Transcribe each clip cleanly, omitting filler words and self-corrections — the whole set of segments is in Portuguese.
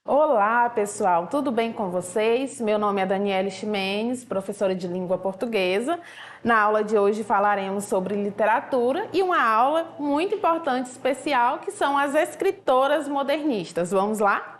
Olá, pessoal, tudo bem com vocês? Meu nome é Daniele Ximenes, professora de língua portuguesa. Na aula de hoje falaremos sobre literatura e uma aula muito importante e especial que são as escritoras modernistas. Vamos lá?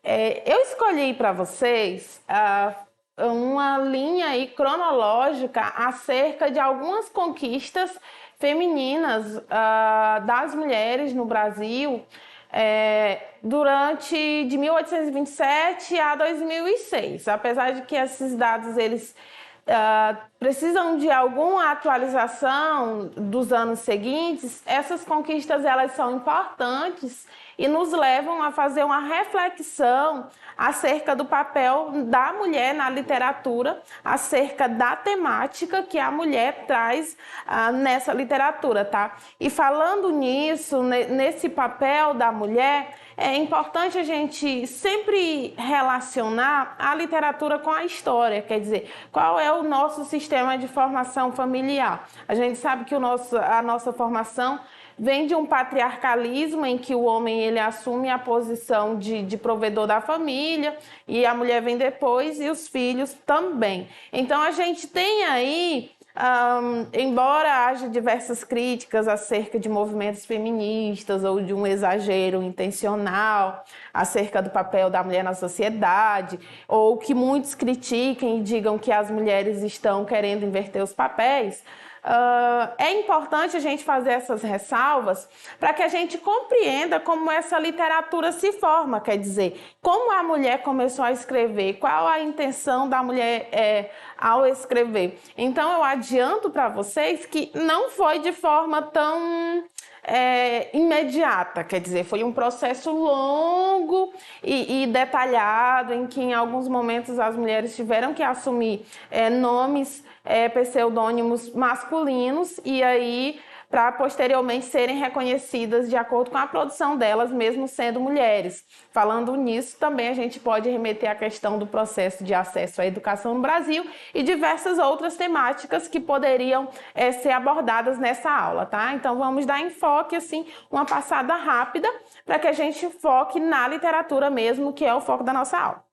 Eu escolhi para vocês uma linha aí cronológica acerca de algumas conquistas femininas das mulheres no Brasil durante de 1827 a 2006. Apesar de que esses dados eles precisam de alguma atualização dos anos seguintes, essas conquistas elas são importantes e nos levam a fazer uma reflexão acerca do papel da mulher na literatura, acerca da temática que a mulher traz nessa literatura, tá? E falando nisso, nesse papel da mulher, é importante a gente sempre relacionar a literatura com a história, quer dizer, qual é o nosso sistema de formação familiar. A gente sabe que a nossa formação vem de um patriarcalismo em que o homem ele assume a posição de provedor da família e a mulher vem depois e os filhos também. Então a gente tem aí, embora haja diversas críticas acerca de movimentos feministas ou de um exagero intencional acerca do papel da mulher na sociedade, ou que muitos critiquem e digam que as mulheres estão querendo inverter os papéis, é importante a gente fazer essas ressalvas para que a gente compreenda como essa literatura se forma, quer dizer, como a mulher começou a escrever, qual a intenção da mulher ao escrever. Então eu adianto para vocês que não foi de forma tão imediata, quer dizer, foi um processo longo e detalhado em que em alguns momentos as mulheres tiveram que assumir nomes pseudônimos masculinos e aí para posteriormente serem reconhecidas de acordo com a produção delas, mesmo sendo mulheres. Falando nisso, também a gente pode remeter à questão do processo de acesso à educação no Brasil e diversas outras temáticas que poderiam ser abordadas nessa aula, tá? Então vamos dar enfoque, assim, uma passada rápida para que a gente foque na literatura mesmo, que é o foco da nossa aula.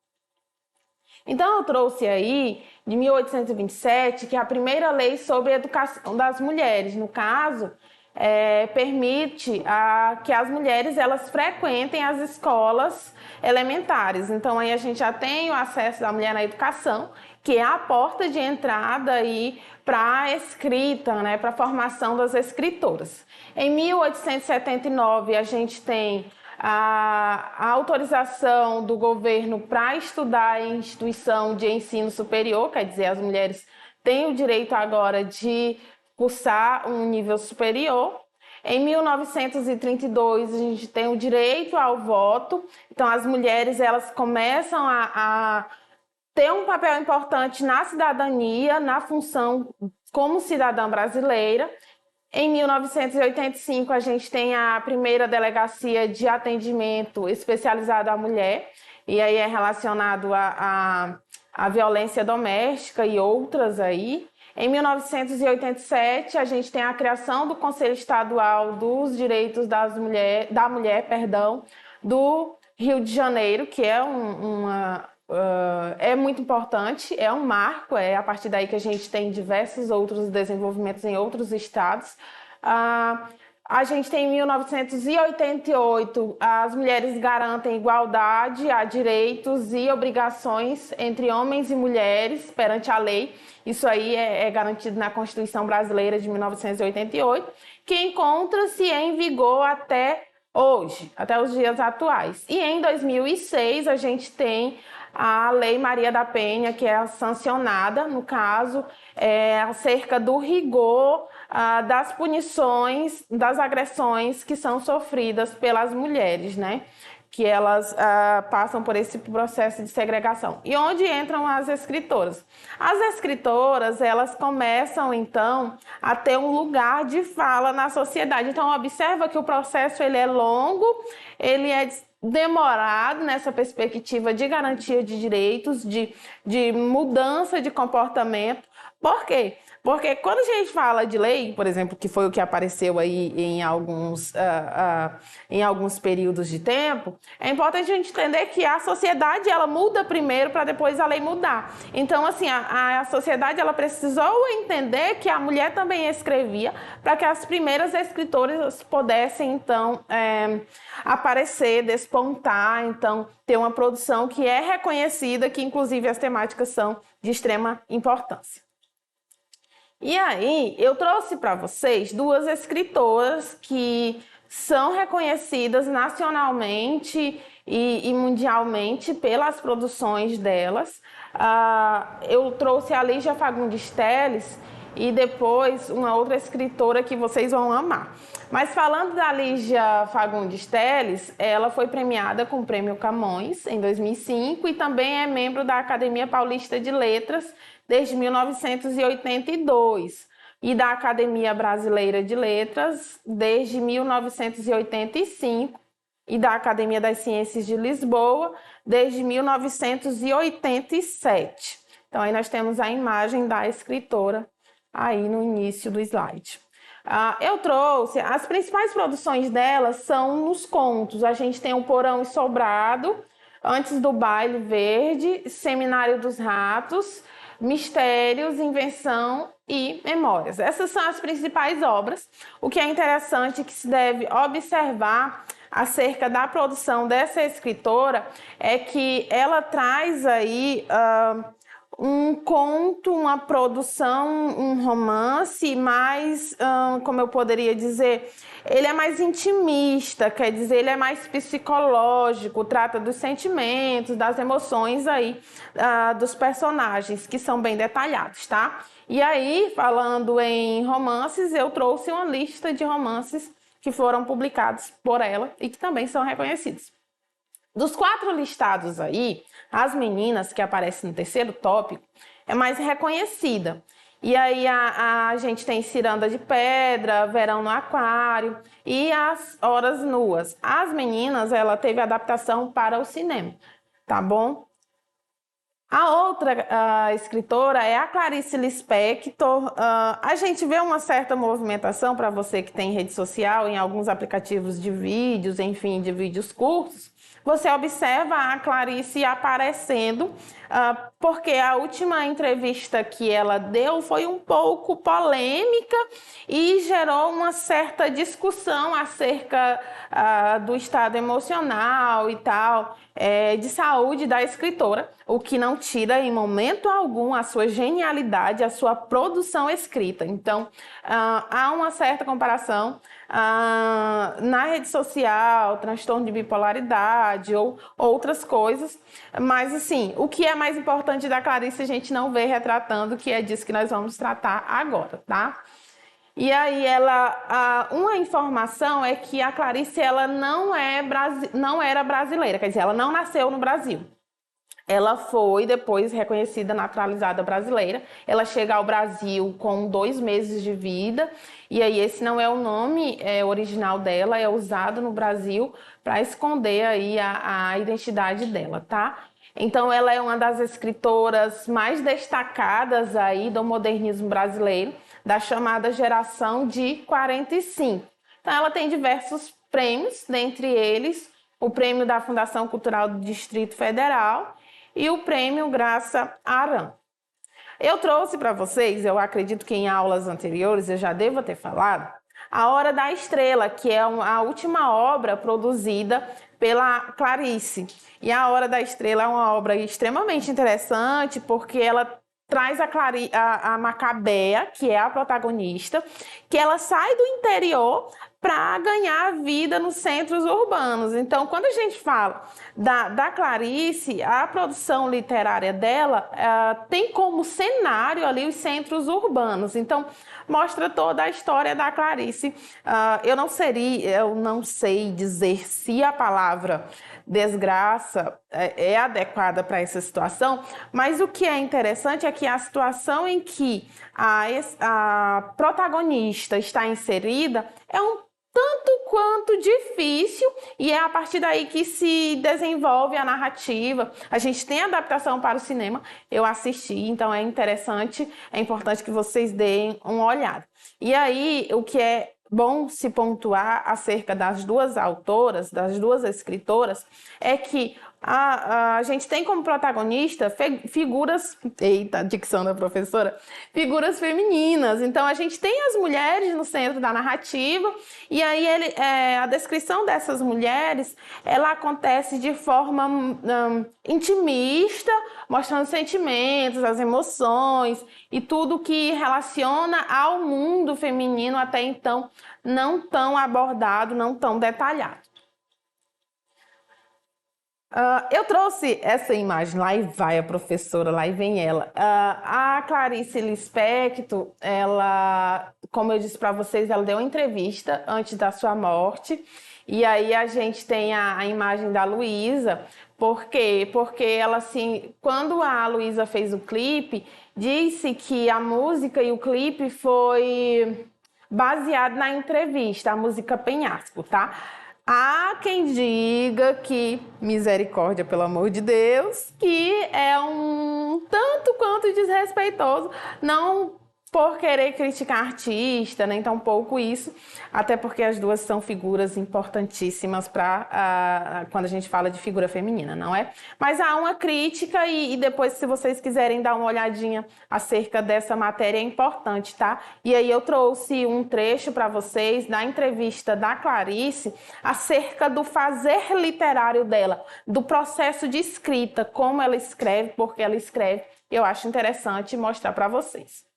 Então eu trouxe aí, de 1827, que é a primeira lei sobre a educação das mulheres. No caso, permite que as mulheres elas frequentem as escolas elementares. Então aí a gente já tem o acesso da mulher na educação, que é a porta de entrada aí para a escrita, né, para a formação das escritoras. Em 1879 a gente tem a autorização do governo para estudar em instituição de ensino superior, quer dizer, as mulheres têm o direito agora de cursar um nível superior. Em 1932, a gente tem o direito ao voto, então as mulheres elas começam a ter um papel importante na cidadania, na função como cidadã brasileira. Em 1985, a gente tem a primeira delegacia de atendimento especializado à mulher, e aí é relacionado à violência doméstica e outras aí. Em 1987, a gente tem a criação do Conselho Estadual dos Direitos da Mulher, do Rio de Janeiro, que é é muito importante, é um marco, é a partir daí que a gente tem diversos outros desenvolvimentos em outros estados. A gente tem em 1988, as mulheres garantem igualdade a direitos e obrigações entre homens e mulheres perante a lei. Isso aí é garantido na Constituição Brasileira de 1988, que encontra-se em vigor até hoje, até os dias atuais. E em 2006, a gente tem a Lei Maria da Penha, que é sancionada, no caso, acerca do rigor das punições, das agressões que são sofridas pelas mulheres, né? que elas passam por esse processo de segregação. E onde entram as escritoras? As escritoras, elas começam, então, a ter um lugar de fala na sociedade. Então, observa que o processo ele é longo, ele é demorado nessa perspectiva de garantia de direitos, de mudança de comportamento. Por quê? Porque quando a gente fala de lei, por exemplo, que foi o que apareceu aí em alguns períodos de tempo, é importante a gente entender que a sociedade ela muda primeiro para depois a lei mudar. Então, assim, a sociedade ela precisou entender que a mulher também escrevia para que as primeiras escritoras pudessem, então, aparecer, despontar, então, ter uma produção que é reconhecida, que inclusive as temáticas são de extrema importância. E aí, eu trouxe para vocês duas escritoras que são reconhecidas nacionalmente e mundialmente pelas produções delas. Eu trouxe a Lígia Fagundes Telles e depois uma outra escritora que vocês vão amar. Mas falando da Lígia Fagundes Telles, ela foi premiada com o Prêmio Camões em 2005 e também é membro da Academia Paulista de Letras desde 1982 e da Academia Brasileira de Letras desde 1985 e da Academia das Ciências de Lisboa desde 1987. Então, aí nós temos a imagem da escritora aí no início do slide. Eu trouxe, as principais produções dela são nos contos. A gente tem o Porão e Sobrado, Antes do Baile Verde, Seminário dos Ratos, Mistérios, Invenção e Memórias. Essas são as principais obras. O que é interessante que se deve observar acerca da produção dessa escritora é que ela traz aí um conto, uma produção, um romance mais, como eu poderia dizer, ele é mais intimista, quer dizer, ele é mais psicológico, trata dos sentimentos, das emoções aí dos personagens, que são bem detalhados, tá? E aí, falando em romances, eu trouxe uma lista de romances que foram publicados por ela e que também são reconhecidos. Dos 4 listados aí, As Meninas, que aparece no terceiro tópico, é mais reconhecida. E aí a gente tem Ciranda de Pedra, Verão no Aquário e As Horas Nuas. As Meninas, ela teve adaptação para o cinema, tá bom? A outra escritora é a Clarice Lispector. A gente vê uma certa movimentação para você que tem rede social, em alguns aplicativos de vídeos, enfim, de vídeos curtos. Você observa a Clarice aparecendo, porque a última entrevista que ela deu foi um pouco polêmica e gerou uma certa discussão acerca do estado emocional e tal, de saúde da escritora, o que não tira em momento algum a sua genialidade, a sua produção escrita. Então, há uma certa comparação na rede social, transtorno de bipolaridade ou outras coisas, mas assim, o que é mais importante da Clarice a gente não vê retratando, que é disso que nós vamos tratar agora, tá? E aí uma informação é que a Clarice ela não era brasileira, quer dizer, ela não nasceu no Brasil. Ela foi depois reconhecida naturalizada brasileira. Ela chega ao Brasil com 2 meses de vida. E aí esse não é o nome original dela, é usado no Brasil para esconder aí a identidade dela, tá? Então ela é uma das escritoras mais destacadas aí do modernismo brasileiro, da chamada geração de 45. Então ela tem diversos prêmios, dentre eles o prêmio da Fundação Cultural do Distrito Federal e o prêmio Graça Aram. Eu trouxe para vocês, eu acredito que em aulas anteriores eu já devo ter falado, A Hora da Estrela, que é a última obra produzida pela Clarice. E A Hora da Estrela é uma obra extremamente interessante porque ela traz a Macabea, que é a protagonista, que ela sai do interior para ganhar vida nos centros urbanos. Então, quando a gente fala da Clarice, a produção literária dela tem como cenário ali os centros urbanos. Então, mostra toda a história da Clarice. Eu não sei dizer se a palavra desgraça é adequada para essa situação, mas o que é interessante é que a situação em que a protagonista está inserida é um tanto quanto difícil, e é a partir daí que se desenvolve a narrativa. A gente tem adaptação para o cinema, eu assisti, então é interessante, é importante que vocês deem uma olhada. E aí, o que é bom se pontuar acerca das duas autoras, das duas escritoras, é que a gente tem como protagonista figuras, eita, dicção da professora, figuras femininas. Então a gente tem as mulheres no centro da narrativa, e aí a descrição dessas mulheres, ela acontece de forma intimista, mostrando sentimentos, as emoções e tudo que relaciona ao mundo feminino até então não tão abordado, não tão detalhado. Eu trouxe essa imagem, lá e vai a professora, lá e vem ela. A Clarice Lispector, ela, como eu disse para vocês, ela deu uma entrevista antes da sua morte, e aí a gente tem a imagem da Luísa. Por quê? Porque ela, assim, quando a Luísa fez o clipe, disse que a música e o clipe foi baseado na entrevista, a música Penhasco, tá? Há quem diga que, misericórdia, pelo amor de Deus, que é um tanto quanto desrespeitoso, não por querer criticar artista, nem tampouco isso, até porque as duas são figuras importantíssimas para quando a gente fala de figura feminina, não é? Mas há uma crítica e depois, se vocês quiserem dar uma olhadinha acerca dessa matéria, é importante, tá? E aí eu trouxe um trecho para vocês da entrevista da Clarice acerca do fazer literário dela, do processo de escrita, como ela escreve, porque ela escreve. Eu acho interessante mostrar para vocês.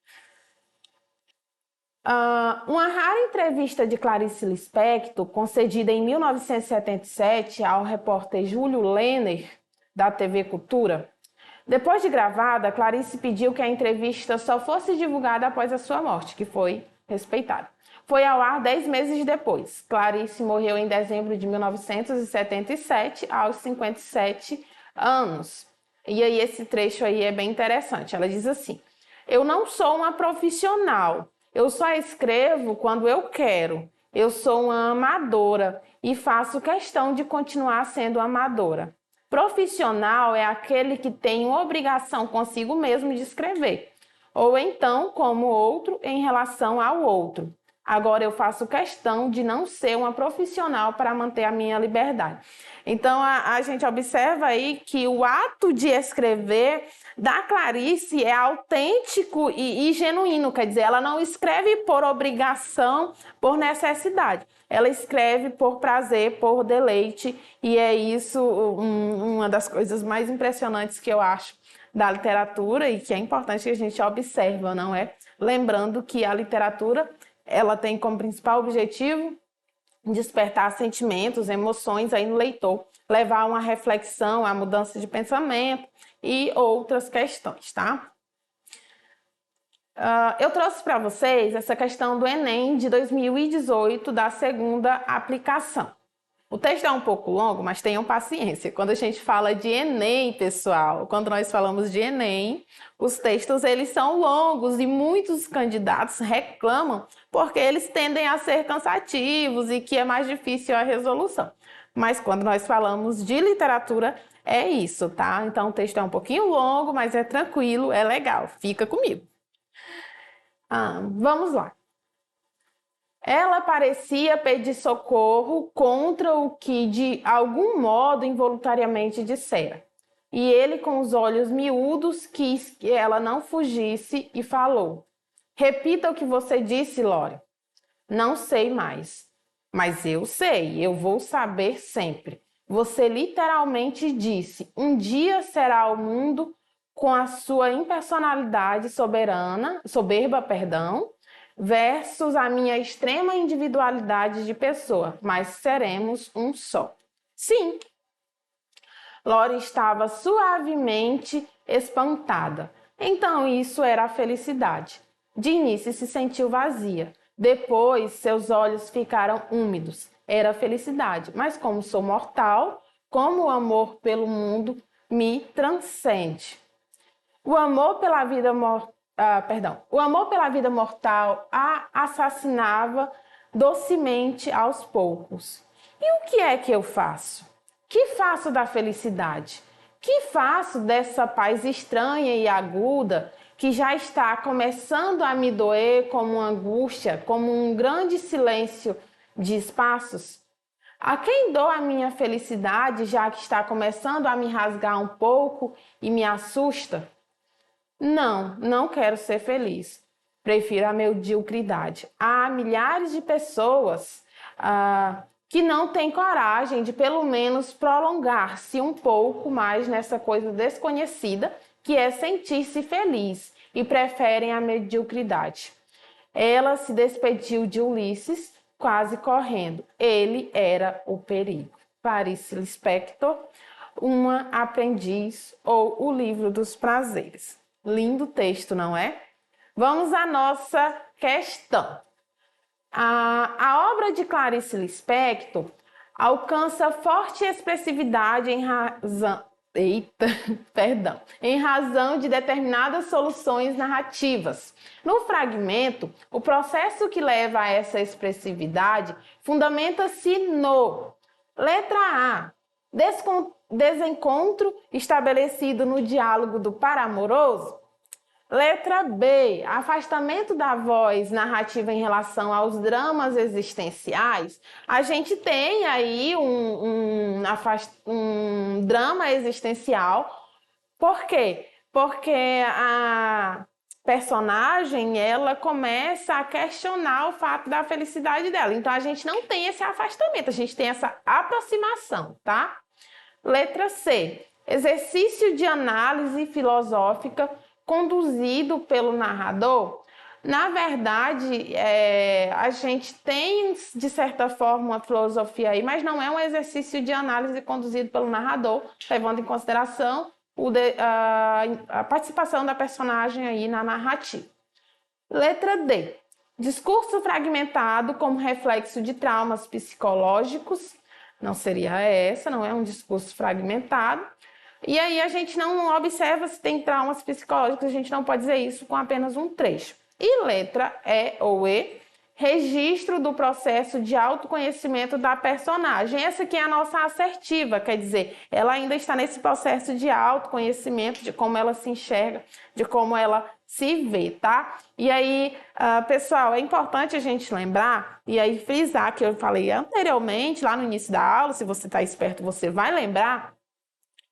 Uma rara entrevista de Clarice Lispector, concedida em 1977 ao repórter Júlio Lenner, da TV Cultura. Depois de gravada, Clarice pediu que a entrevista só fosse divulgada após a sua morte, que foi respeitada. Foi ao ar 10 meses depois. Clarice morreu em dezembro de 1977, aos 57 anos. E aí esse trecho aí é bem interessante. Ela diz assim: "Eu não sou uma profissional. Eu só escrevo quando eu quero. Eu sou uma amadora e faço questão de continuar sendo amadora. Profissional é aquele que tem uma obrigação consigo mesmo de escrever, ou então como outro em relação ao outro. Agora eu faço questão de não ser uma profissional para manter a minha liberdade." Então a gente observa aí que o ato de escrever da Clarice é autêntico e genuíno, quer dizer, ela não escreve por obrigação, por necessidade. Ela escreve por prazer, por deleite, e é isso uma das coisas mais impressionantes que eu acho da literatura e que é importante que a gente observe, não é? Lembrando que a literatura, ela tem como principal objetivo despertar sentimentos, emoções aí no leitor, levar a uma reflexão, a mudança de pensamento e outras questões, tá? Eu trouxe para vocês essa questão do Enem de 2018, da segunda aplicação. O texto é um pouco longo, mas tenham paciência. Quando a gente fala de Enem, pessoal, quando nós falamos de Enem, os textos eles são longos e muitos candidatos reclamam porque eles tendem a ser cansativos e que é mais difícil a resolução. Mas quando nós falamos de literatura, é isso, tá? Então o texto é um pouquinho longo, mas é tranquilo, é legal. Fica comigo. Vamos lá. Ela parecia pedir socorro contra o que, de algum modo, involuntariamente dissera. E ele, com os olhos miúdos, quis que ela não fugisse e falou: "Repita o que você disse, Lore." "Não sei mais." "Mas eu sei, eu vou saber sempre. Você literalmente disse: um dia será o mundo com a sua impersonalidade soberba, versus a minha extrema individualidade de pessoa, mas seremos um só. Sim, Lori estava suavemente espantada. Então isso era a felicidade. De início se sentiu vazia. Depois seus olhos ficaram úmidos. Era a felicidade. Mas como sou mortal, como o amor pelo mundo me transcende. O amor pela vida mortal a assassinava docemente aos poucos. E o que é que eu faço? Que faço da felicidade? Que faço dessa paz estranha e aguda que já está começando a me doer como uma angústia, como um grande silêncio de espaços? A quem dou a minha felicidade, já que está começando a me rasgar um pouco e me assusta? Não, não quero ser feliz. Prefiro a mediocridade. Há milhares de pessoas que não têm coragem de pelo menos prolongar-se um pouco mais nessa coisa desconhecida que é sentir-se feliz e preferem a mediocridade. Ela se despediu de Ulisses quase correndo. Ele era o perigo. Clarice Lispector, Uma Aprendiz ou O Livro dos Prazeres. Lindo texto, não é? Vamos à nossa questão. A obra de Clarice Lispector alcança forte expressividade em razão de determinadas soluções narrativas. No fragmento, o processo que leva a essa expressividade fundamenta-se no letra A, desencontro estabelecido no diálogo do par amoroso. Letra B, afastamento da voz narrativa em relação aos dramas existenciais. A gente tem aí um drama existencial. Por quê? Porque a personagem, ela começa a questionar o fato da felicidade dela. Então, a gente não tem esse afastamento, a gente tem essa aproximação, tá? Letra C, exercício de análise filosófica conduzido pelo narrador. Na verdade, a gente tem, de certa forma, uma filosofia aí, mas não é um exercício de análise conduzido pelo narrador, levando em consideração a participação da personagem aí na narrativa. Letra D. Discurso fragmentado como reflexo de traumas psicológicos. Não seria essa, não é um discurso fragmentado. E aí a gente não observa se tem traumas psicológicos, a gente não pode dizer isso com apenas um trecho. E letra E ou E, registro do processo de autoconhecimento da personagem. Essa aqui é a nossa assertiva, quer dizer, ela ainda está nesse processo de autoconhecimento, de como ela se enxerga, de como ela se vê, tá? E aí, pessoal, é importante a gente lembrar e aí frisar que eu falei anteriormente, lá no início da aula, se você está esperto, você vai lembrar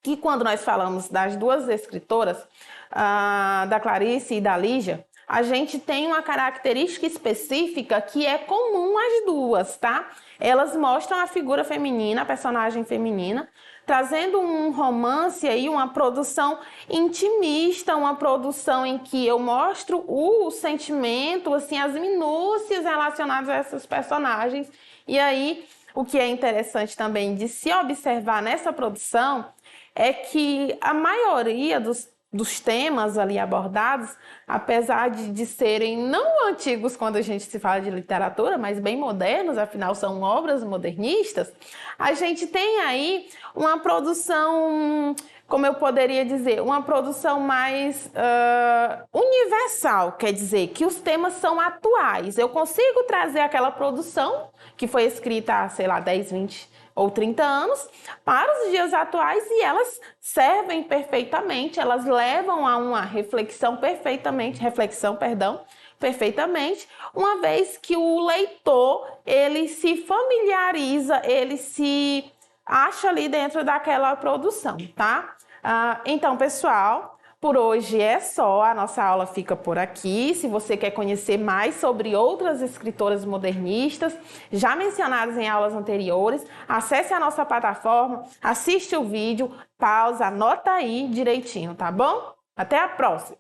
que quando nós falamos das duas escritoras, da Clarice e da Lígia, a gente tem uma característica específica que é comum às duas, tá? Elas mostram a figura feminina, a personagem feminina, trazendo um romance aí, uma produção intimista, uma produção em que eu mostro o sentimento, assim, as minúcias relacionadas a essas personagens. E aí, o que é interessante também de se observar nessa produção é que a maioria dos temas ali abordados, apesar de serem não antigos quando a gente se fala de literatura, mas bem modernos, afinal são obras modernistas, a gente tem aí uma produção, como eu poderia dizer, uma produção mais universal, quer dizer, que os temas são atuais. Eu consigo trazer aquela produção que foi escrita há, sei lá, 10, 20 ou 30 anos, para os dias atuais e elas perfeitamente, elas levam a uma reflexão perfeitamente, uma vez que o leitor, ele se familiariza, ele se acha ali dentro daquela produção, tá? Então, pessoal, por hoje é só, a nossa aula fica por aqui. Se você quer conhecer mais sobre outras escritoras modernistas, já mencionadas em aulas anteriores, acesse a nossa plataforma, assiste o vídeo, pausa, anota aí direitinho, tá bom? Até a próxima!